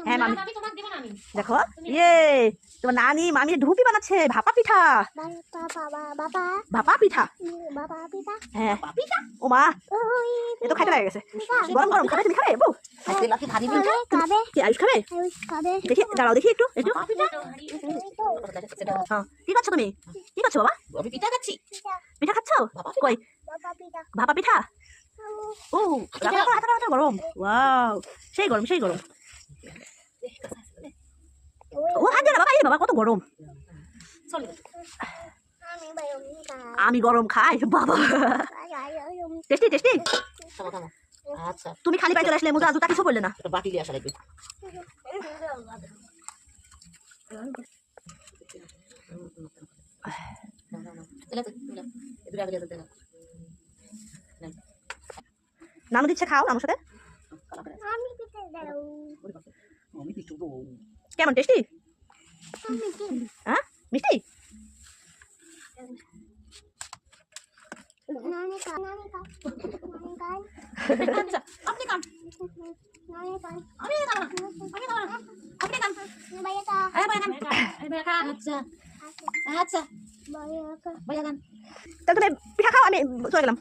হ্যাঁ মামি দেখো ইয়ে তোমার নানি মামি ঢুপি বানাচ্ছে ভাপা পিঠা ভাপা পিঠা হ্যাঁ ও মা এ তো খাইতে লাগে গেছে গরম গরম খাবে তুমি খাবে বউ কি আয়ুষ খাবে দেখি দাঁড়াও দেখি একটু একটু কি করছো তুমি কি করছো বাবা পিঠা খাচ্ছি পিঠা খাচ্ছো কই ভাপা পিঠা ও গরম ওয়াও সেই গরম সেই গরম ও হাত দিয়ে বাবা এই বাবা কত গরম আমি গরম খাই বাবা টেস্টি টেস্টি আচ্ছা তুমি খালি পায়ে চলে আসলে মোজা জুতা কিছু করলে না বাটি নিয়ে আসা লাগবে নানু দিচ্ছে খাও আমার সাথে কেমন টেস্টি হ্যাঁ মিষ্টি আচ্ছা আপনি খান আমি আচ্ছা আচ্ছা তাহলে তুমি পিঠা খাও আমি চলে গেলাম